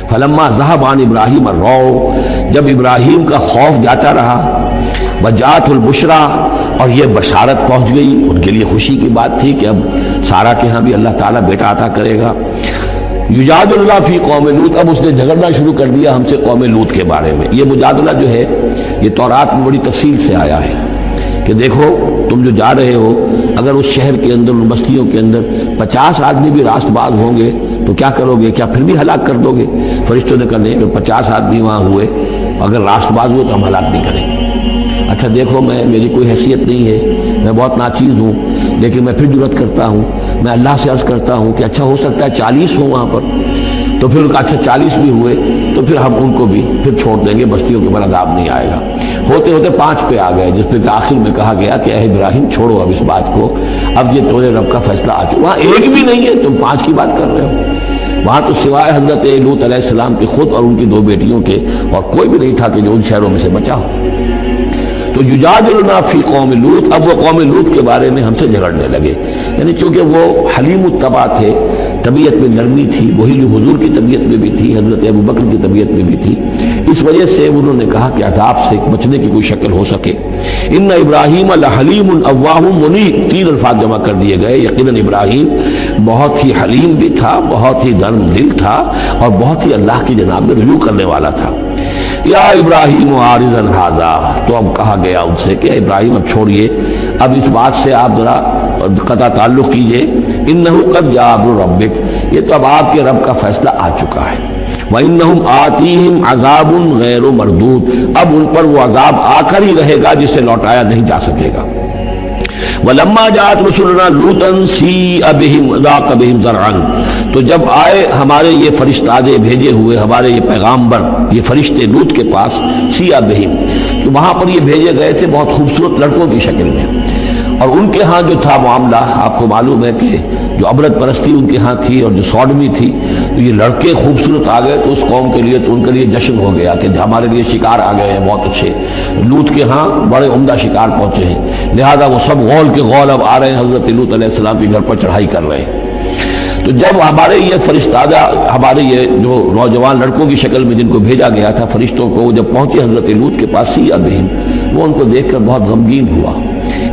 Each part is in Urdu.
فلما ذهب عن ابراہیم الروع، جب ابراہیم کا خوف جاتا رہا، وجاءت البشرا، اور یہ بشارت پہنچ گئی، ان کے لیے خوشی کی بات تھی کہ اب سارا کے ہاں بھی اللہ تعالیٰ بیٹا عطا کرے گا۔ یجادلنا فی قوم لوط، اب اس نے جھگڑنا شروع کر دیا ہم سے قوم لوط کے بارے میں۔ یہ مجادلہ جو ہے یہ تورات میں بڑی تفصیل سے آیا ہے کہ دیکھو تم جو جا رہے ہو، اگر اس شہر کے اندر، ان بستیوں کے اندر 50 آدمی بھی راست باز ہوں گے تو کیا کرو گے؟ کیا پھر بھی ہلاک کر دو گے؟ فرشتوں نے کہا نہیں، اگر 50 آدمی وہاں ہوئے، اگر راست باز ہوئے تو ہم ہلاک نہیں کریں گے۔ اچھا دیکھو، میری کوئی حیثیت نہیں ہے، میں بہت ناچیز ہوں، لیکن میں پھر جرأت کرتا ہوں، میں اللہ سے عرض کرتا ہوں کہ اچھا ہو سکتا ہے 40 ہوں وہاں پر، تو پھر اچھا 40 بھی ہوئے تو پھر ہم ان کو بھی پھر چھوڑ دیں گے، بستیوں کے اوپر عذاب نہیں آئے گا۔ ہوتے ہوتے 5 پہ آ گئے، جس پہ کہ آخر میں کہا گیا کہ اے ابراہیم چھوڑو اب اس بات کو، اب یہ تمہارے رب کا فیصلہ آ چکا۔ وہاں ایک بھی نہیں ہے، تم 5 کی بات کر رہے ہو۔ وہاں تو سوائے حضرت لوط علیہ السلام کے خود اور ان کی 2 بیٹیوں کے اور کوئی بھی نہیں تھا کہ جو ان شہروں میں سے بچا ہو۔ تو یجادلنا فی قوم لوط، اب وہ قوم لوط کے بارے میں ہم سے جھگڑنے لگے، یعنی چونکہ وہ حلیم الطبع تھے، طبیعت میں نرمی تھی، وہی جو حضور کی طبیعت میں بھی تھی، حضرت ابو بکر کی طبیعت میں بھی تھی، اس وجہ سے انہوں نے کہا کہ عذاب سے بچنے کی کوئی شکل ہو سکے۔ ان ابراہیم لحلیم اواہ منیب، 3 الفاظ جمع کر دیے گئے۔ یقیناً ابراہیم بہت ہی حلیم بھی تھا، بہت ہی نرم دل تھا، اور بہت ہی اللہ کی جناب میں رجوع کرنے والا تھا۔ یا ابراہیم عارضا ھذا، تو اب کہا گیا ان سے کہ ابراہیم اب چھوڑیے، اب اس بات سے آپ ذرا قطع تعلق کیجئے۔ انہ قد جاء امر ربک، یہ تو اب آپ کے رب کا فیصلہ آ چکا ہے۔ وَإِنَّهُمْ آتِيهِمْ عَذَابٌ غَيْرُ مَرْدُودٌ، اب ان پر وہ عذاب آ کر ہی رہے گا جسے لوٹایا نہیں جا سکے گا۔ وَلَمَّا جَاءَتْ رُسُلُنَا لُوطًا سِیءَ بِهِمْ وَضَاقَ بِهِمْ ذَرْعًا، تو جب آئے ہمارے یہ فرشتادے بھیجے ہوئے، ہمارے یہ پیغامبر، یہ فرشتے لوط کے پاس، سِیءَ بِهِمْ، تو وہاں پر یہ بھیجے گئے تھے بہت خوبصورت لڑکوں کی شکل میں، اور ان کے ہاں جو تھا معاملہ آپ کو معلوم ہے کہ جو عبرت پرستی ان کے ہاں تھی اور جو سوڈمی تھی، تو یہ لڑکے خوبصورت آ گئے تو اس قوم کے لیے، تو ان کے لیے جشن ہو گیا کہ ہمارے لیے شکار آ گئے ہیں بہت اچھے، لوط کے ہاں بڑے عمدہ شکار پہنچے ہیں، لہذا وہ سب غول کے غول اب آ رہے ہیں، حضرت لوط علیہ السلام کے گھر پر چڑھائی کر رہے ہیں۔ تو جب ہمارے یہ فرشتادہ، ہمارے یہ جو نوجوان لڑکوں کی شکل میں جن کو بھیجا گیا تھا فرشتوں کو، جب پہنچے حضرت لوط کے پاس، سِیءَ بِهِمْ، وہ ان کو دیکھ کر بہت غمگین ہوا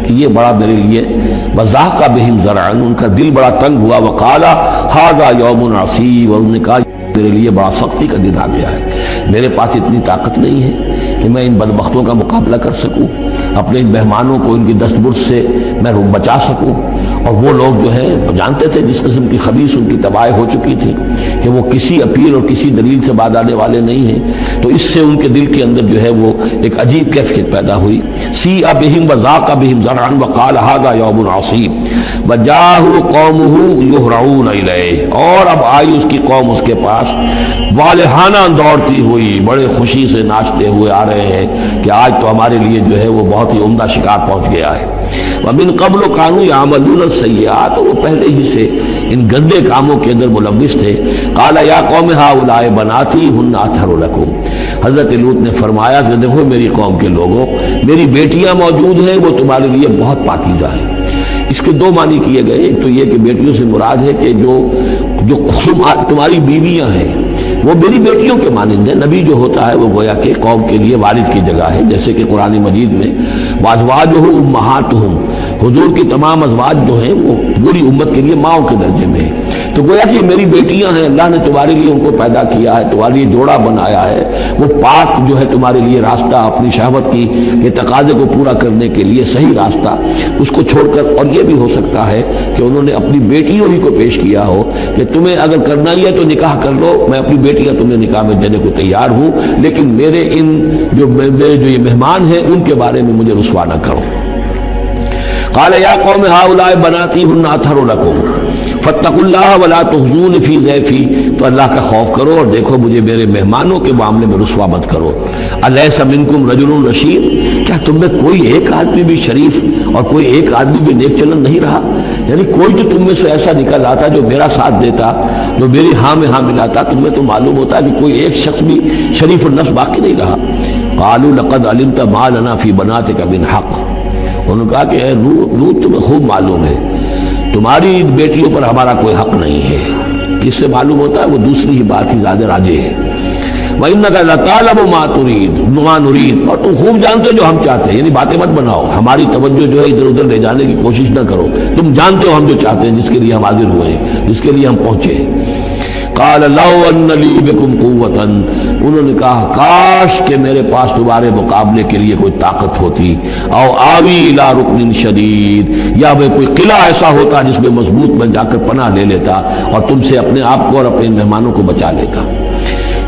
کہ یہ بڑا میرے لیے، وَضَاقَ بِهِمْ ذَرْعًا، ان کا دل بڑا تنگ ہوا، وَقَالَ هَذَا يَوْمٌ عَصِیبٌ، اور انہوں نے کہا میرے لیے بڑا سختی کا دن آ گیا ہے، میرے پاس اتنی طاقت نہیں ہے کہ میں ان بدبختوں کا مقابلہ کر سکوں، اپنے ان مہمانوں کو ان کی دست برد سے میں بچا سکوں۔ اور وہ لوگ جو ہیں جانتے تھے جس قسم کی خبیث ان کی تباہی ہو چکی تھی کہ وہ کسی اپیل اور کسی دلیل سے باز آنے والے نہیں ہیں، تو اس سے ان کے دل کے اندر جو ہے وہ ایک عجیب کیفیت پیدا ہوئی۔ سِیءَ بِهِمْ وَضَاقَ بِهِمْ ذَرْعًا وَقَالَ هَذَا يَوْمٌ عَصِیبٌ وَجَاءَهُ قَوْمُهُ يُهْرَعُونَ إِلَیْهِ، اور اب آئی اس کی قوم اس کے پاس والہانہ دوڑتی ہوئی، بڑے خوشی سے ناچتے ہوئے آ رہے ہیں کہ آج تو ہمارے لیے جو ہے وہ بہت ہی عمدہ شکار پہنچ گیا ہے۔ وَمِن قَبْلُ كَانُوا يَعْمَلُونَ السَّیِّئَاتِ، وہ پہلے ہی سے ان گندے کاموں کے اندر ملوث تھے۔ قَالَ يَا قَوْمِ هَؤُلَاءِ بَنَاتِي هُنَّ أَطْهَرُ لَكُمْ، حضرت لوط نے فرمایا کہ دیکھو میری قوم کے لوگوں، میری بیٹیاں موجود ہیں، وہ تمہارے لیے بہت پاکیزہ ہیں۔ اس کے 2 معنی کیے گئے، ایک تو یہ کہ بیٹیوں سے مراد ہے کہ جو تمہاری بیویاں ہیں وہ میری بیٹیوں کے مانند ہیں۔ نبی جو ہوتا ہے وہ گویا کہ قوم کے لیے والد کی جگہ ہے، جیسے کہ قرآن مجید میں وازواجہ امہاتہم، حضور کی تمام ازواج جو ہیں وہ پوری امت کے لیے ماؤں کے درجے میں ہیں، تو گویا کہ میری بیٹیاں ہیں، اللہ نے تمہارے لیے ان کو پیدا کیا ہے، تمہارے لیے جوڑا بنایا ہے، وہ پاک جو ہے تمہارے لیے راستہ اپنی شہوت کی یہ تقاضے کو پورا کرنے کے لیے صحیح راستہ اس کو چھوڑ کر، اور یہ بھی ہو سکتا ہے کہ انہوں نے اپنی بیٹیوں ہی کو پیش کیا ہو کہ تمہیں اگر کرنا ہی ہے تو نکاح کر لو، میں اپنی بیٹیاں تمہیں نکاح میں دینے کو تیار ہوں، لیکن میرے میرے جو یہ مہمان ہیں ان کے بارے میں مجھے رسوا نہ کرو۔ قال یا قوم هؤلاء بناتی هن اطہر لکم فاتقوا اللہ ولا تخزون فی ضیفی، تو اللہ کا خوف کرو اور دیکھو مجھے میرے مہمانوں کے معاملے میں رسوا مت کرو۔ الیس منکم رجل رشید، کیا تم میں کوئی ایک آدمی بھی شریف اور کوئی ایک آدمی بھی نیک چلن نہیں رہا؟ یعنی کوئی تو تم میں سے ایسا نکل آتا جو میرا ساتھ دیتا، جو میری ہاں میں ہاں ملاتا، تم میں تو معلوم ہوتا کہ کوئی ایک شخص بھی شریف النفس باقی نہیں رہا۔ قالوا لقد علمت ما لنا فی بناتک من حق، انہوں نے کہا کہ لوط تمہیں خوب معلوم ہے تمہاری بیٹیوں پر ہمارا کوئی حق نہیں ہے۔ اس سے معلوم ہوتا ہے وہ دوسری ہی بات ہی زیادہ راجح ہے۔ وَإِنَّكَ لَتَعْلَمُ مَا نُرِيدُ، اور تم خوب جانتے ہو جو ہم چاہتے ہیں، یعنی باتیں مت بناؤ، ہماری توجہ جو ہے ادھر ادھر لے جانے کی کوشش نہ کرو، تم جانتے ہو ہم جو چاہتے ہیں، جس کے لیے ہم حاضر ہوئے ہیں، جس کے لیے ہم پہنچے ہیں۔ قال لو ان لی بکم قوتا، انہوں نے کہا کاش کہ میرے پاس تمہارے مقابلے کے لیے کوئی طاقت ہوتی، او آوی الی رکن شدید، یا وہ کوئی قلعہ ایسا ہوتا جس میں مضبوط میں جا کر پناہ لے لیتا اور تم سے اپنے آپ کو اور اپنے مہمانوں کو بچا لیتا۔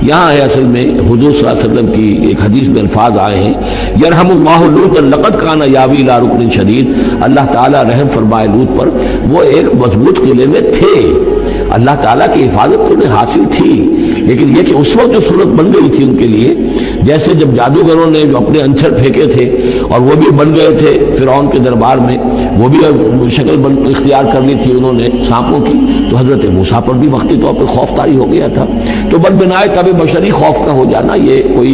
یہاں ہے اصل میں حضور صلی اللہ علیہ وسلم کی ایک حدیث میں الفاظ آئے ہیں، یرحم اللہ لوطا لقد کان یاوی الی رکن شدید، اللہ تعالیٰ رحم فرمائے لوط پر، وہ ایک مضبوط قلعے میں تھے، اللہ تعالیٰ کی حفاظت انہیں حاصل تھی، لیکن یہ کہ اس وقت جو صورت بن گئی تھی ان کے لیے، جیسے جب جادوگروں نے جو اپنے انچھر پھینکے تھے اور وہ بھی بن گئے تھے فرعون کے دربار میں، وہ بھی شکل اختیار کر لی تھی انہوں نے سانپوں کی، تو حضرت موسیٰ پر بھی وقتی طور پر خوف طاری ہو گیا تھا۔ تو بدبنائے طب بشری خوف کا ہو جانا یہ کوئی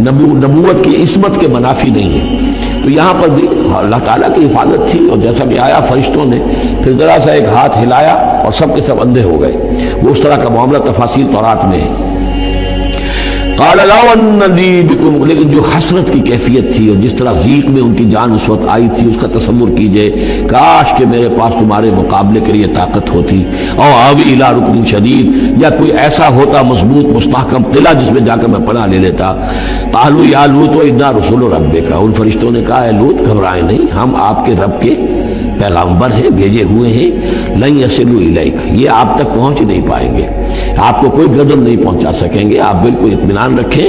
نبوت کی عصمت کے منافی نہیں ہے۔ تو یہاں پر بھی اللہ تعالیٰ کی حفاظت تھی، اور جیسا کہ آیا فرشتوں نے پھر ذرا سا ایک ہاتھ ہلایا اور سب کے سب اندھے ہو گئے، وہ اس طرح کا معاملہ تفاصیل تورات میں ہے۔ قال لو ان لی بکم، لیکن جو حسرت کی کیفیت تھی اور جس طرح ضیق میں ان کی جان اس وقت آئی تھی، اس کا تصور کیجئے، کاش کہ میرے پاس تمہارے مقابلے کے لیے طاقت ہوتی، او آوی الی رکن شدید، یا کوئی ایسا ہوتا مضبوط مستحکم قلعہ جس میں جا کر میں پناہ لے لیتا۔ قالوا یا لوط انا رسول ربک، ان فرشتوں نے کہا اے لوط گھبرائیں نہیں، ہم آپ کے رب کے پیغامبر ہیں، بھیجے ہوئے ہیں، لن یصلوا الیک، یہ آپ تک پہنچ نہیں پائیں گے، آپ کو کوئی گردن نہیں پہنچا سکیں گے، آپ بالکل اطمینان رکھیں۔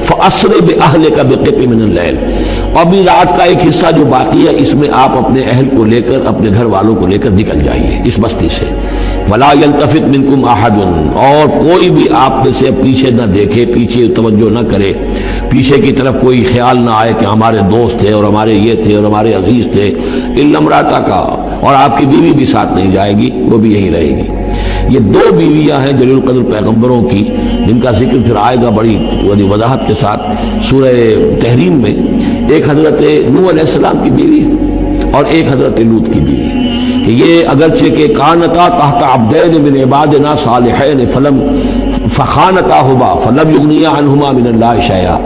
فَأَسْرِ بِأَهْلِكَ بِقِطْعٍ مِّنَ اللَّيْلِ، اور بھی رات کا ایک حصہ جو باقی ہے اس میں آپ اپنے اہل کو لے کر، اپنے گھر والوں کو لے کر نکل جائیے اس بستی سے۔ وَلَا يَلْتَفِتْ مِنْكُمْ أَحَدٌ، اور کوئی بھی آپ میں سے پیچھے نہ دیکھے، پیچھے توجہ نہ کرے، پیچھے کی طرف کوئی خیال نہ آئے کہ ہمارے دوست تھے اور ہمارے یہ تھے اور ہمارے عزیز تھے، إِلَّا امْرَأَتَكَ، اور آپ کی بیوی بھی ساتھ نہیں جائے گی، وہ بھی یہیں رہے گی۔ یہ دو بیویاں ہیں جلیل القدر پیغمبروں کی، جن کا ذکر پھر آئے گا بڑی وضاحت کے ساتھ سورہ تحریم میں۔ ایک حضرت نوح علیہ السلام کی بیوی اور ایک حضرت لوط کی بیوی، کہ یہ اگرچہ کہ کانتا تحت عبدین من عبادنا صالحین فخانتاہما فلم یغنیا عنہما من اللہ شیئا،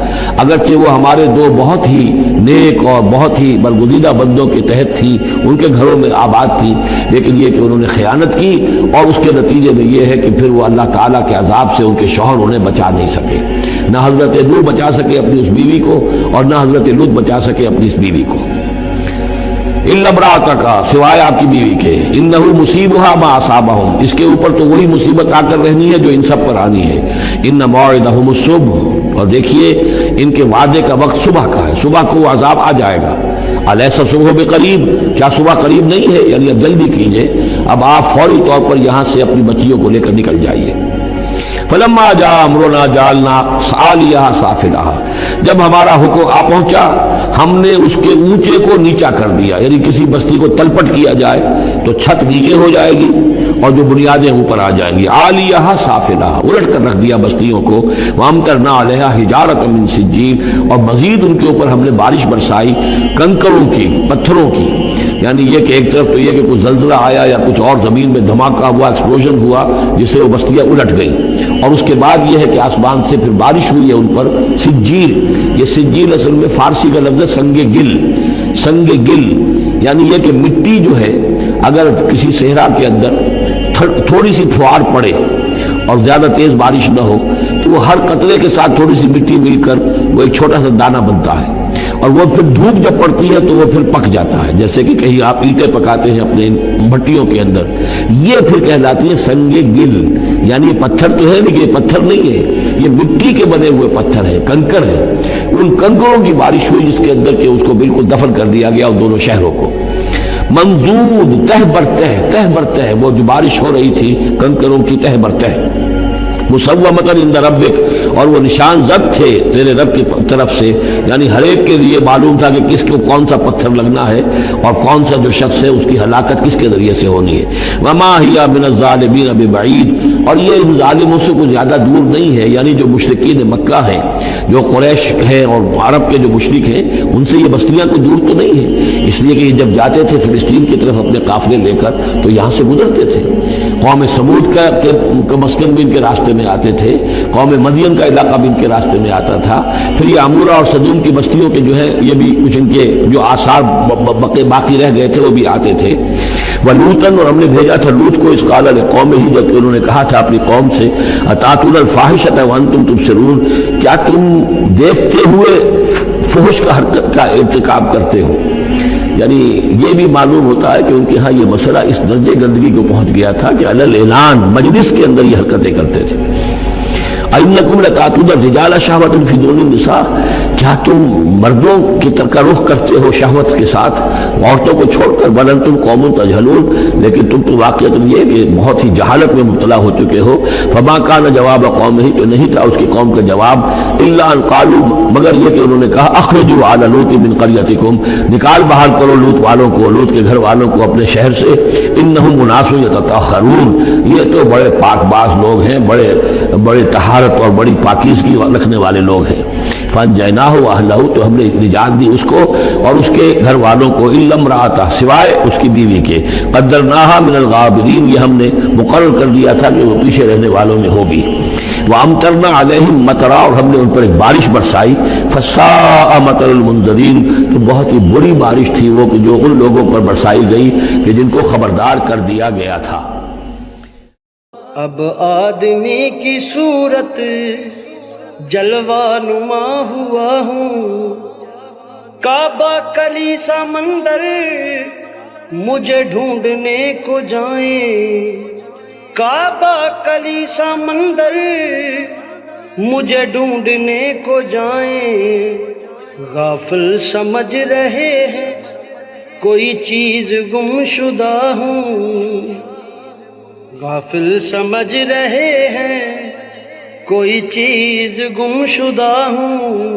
اگرچہ وہ ہمارے دو بہت ہی نیک اور بہت ہی برگزیدہ بندوں کے تحت تھی، ان کے گھروں میں آباد تھی، لیکن یہ کہ انہوں نے خیانت کی، اور اس کے نتیجے میں یہ ہے کہ پھر وہ اللہ تعالیٰ کے عذاب سے ان کے شوہر انہیں بچا نہیں سکے، نہ حضرت نوح بچا سکے اپنی اس بیوی کو، اور نہ حضرت لوط بچا سکے اپنی اس بیوی کو۔ الا امرأتک، سوائے آپ کی بیوی کے، انہ مصیبھا ما اصابہم، اس کے اوپر تو وہی مصیبت آ کر رہنی ہے جو ان سب پر آنی ہے۔ ان موعدہم الصبح، اور دیکھیے ان کے وعدے کا وقت صبح کا ہے، صبح کو وہ عذاب آ جائے گا۔ الیس صبح بقریب، کیا صبح قریب نہیں ہے؟ یعنی اب جلدی کیجئے، اب آپ فوری طور پر یہاں سے اپنی بچیوں کو لے کر نکل جائیے۔ فلما جاء امرنا جعلنا عالیہا سافلہا، جب ہمارا حکم آ پہنچا ہم نے اس کے اونچے کو نیچا کر دیا، یعنی کسی بستی کو تلپٹ کیا جائے تو چھت نیچے ہو جائے گی اور جو بنیادیں اوپر آ جائیں گی، عالیہا سافلہا، الٹ کر رکھ دیا بستیوں کو، وامطرنا علیہا حجارۃ من سجیل، اور مزید ان کے اوپر ہم نے بارش برسائی کنکروں کی، پتھروں کی، یعنی یہ کہ ایک طرف تو یہ کہ کچھ زلزلہ آیا یا کچھ اور زمین میں دھماکہ ہوا، ایکسپلوژن ہوا جس سے وہ بستیاں الٹ گئیں، اور اس کے بعد یہ ہے کہ آسمان سے پھر بارش ہوئی ہے ان پر سجیل۔ یہ سجیل اصل میں فارسی کا لفظ ہے سنگ گل، سنگ گل یعنی یہ کہ مٹی جو ہے اگر کسی صحرا کے اندر تھوڑی سی پھوار پڑے اور زیادہ تیز بارش نہ ہو تو وہ ہر قطرے کے ساتھ تھوڑی سی مٹی مل کر وہ ایک چھوٹا سا دانہ بنتا ہے، اور وہ پھر دھوپ جب پڑتی ہے تو وہ پھر پک جاتا ہے، جیسے کہ کہیں آپ اینٹیں پکاتے ہیں اپنے بھٹیوں کے اندر، یہ پھر کہلاتی ہے سنگ گل، یعنی یہ پتھر تو ہے لیکن یہ پتھر نہیں ہے، یہ مٹی کے بنے ہوئے پتھر ہیں، کنکر ہیں، ان کنکروں کی بارش ہوئی جس کے اندر کہ اس کو بالکل دفن کر دیا گیا ان دونوں شہروں کو۔ منضود، تہ برتہ وہ جو بارش ہو رہی تھی کنکروں کی تہ برتہ، مسومۃ عند ربک، اور وہ نشان زد تھے تیرے رب کی طرف سے، یعنی ہر ایک کے لیے معلوم تھا کہ کس کو کون سا پتھر لگنا ہے اور کون سا جو شخص ہے اس کی ہلاکت کس کے ذریعے سے ہونی ہے۔ وما ہی من الظالمین ببعید، اور یہ ان ظالموں سے کوئی زیادہ دور نہیں ہے، یعنی جو مشرکین مکہ ہیں جو قریش ہیں اور عرب کے جو مشرک ہیں ان سے یہ بستیاں کوئی دور تو نہیں ہیں، اس لیے کہ یہ جب جاتے تھے فلسطین کی طرف اپنے قافلے لے کر تو یہاں سے گزرتے تھے۔ قوم سمود کا مسکن بھی ان کے راستے میں آتے تھے، قوم مدین کا علاقہ بھی ان کے راستے میں آتا تھا، پھر یہ عمورہ اور صدوم کی بستیوں کے جو ہے یہ بھی کچھ ان کے جو آثار باقی رہ گئے تھے وہ بھی آتے تھے۔ وَلُوطًا، اور ہم نے بھیجا تھا لوط کو، اس قال لقومہ، جب کہ انہوں نے کہا تھا اپنی قوم سے، اتاتون الفاحشۃ وانتم تبصرون، کیا تم دیکھتے ہوئے فحش کا حرکت کا ارتکاب کرتے ہو؟ یعنی یہ بھی معلوم ہوتا ہے کہ ان کے ہاں یہ مسئلہ اس درجے گندگی کو پہنچ گیا تھا کہ علی الاعلان مجلس کے اندر یہ حرکتیں کرتے تھے۔ اِنَّکُمْ لَتَأْتُونَ الرِّجَالَ شَهْوَةً فِي دُونِ النِّسَاءِ، کیا تم مردوں کی طرف رخ کرتے ہو شہوت کے ساتھ عورتوں کو چھوڑ کر؟ بل انتم قوم تجہلون، لیکن تم تو واقعۃ یہ کہ بہت ہی جہالت میں مبتلا ہو چکے ہو۔ فما کان جواب قومہ، تو نہیں تھا اس کی قوم کا جواب، الا ان قالوا، مگر یہ کہ انہوں نے کہا، اخرجوا آل لوط من قریتکم، نکال باہر کرو لوط والوں کو، لوط کے گھر والوں کو اپنے شہر سے، انہم اناس یتطہرون، یہ تو بڑے پاک باز لوگ ہیں، بڑے طہارت اور بڑی پاکیزگی رکھنے والے لوگ ہیں۔ فانجیناہ واہلہ، تو ہم نے نجات دی اس کو اور اس کے گھر والوں کو، الا امرأتہ، سوائے اس کی بیوی کے، قدرناہا من الغابرین، یہ ہم نے مقرر کر دیا تھا کہ وہ پیچھے رہنے والوں میں ہوگی۔ وامطرنا علیہم مطرا، اور ہم نے ان پر ایک بارش برسائی، فساء مطر المنذرین، تو بہت ہی بری بارش تھی وہ کہ جو ان لوگوں پر برسائی گئی کہ جن کو خبردار کر دیا گیا تھا۔ اب آدمی کی صورت جلوہ نما ہوا ہوں، کعبہ کلیسا مندر مجھے ڈھونڈنے کو جائیں، کعبہ کلیسا مندر مجھے ڈھونڈنے کو جائیں، غافل سمجھ رہے ہیں کوئی چیز گم شدہ ہوں، غافل سمجھ رہے ہیں کوئی چیز گم شدہ ہوں۔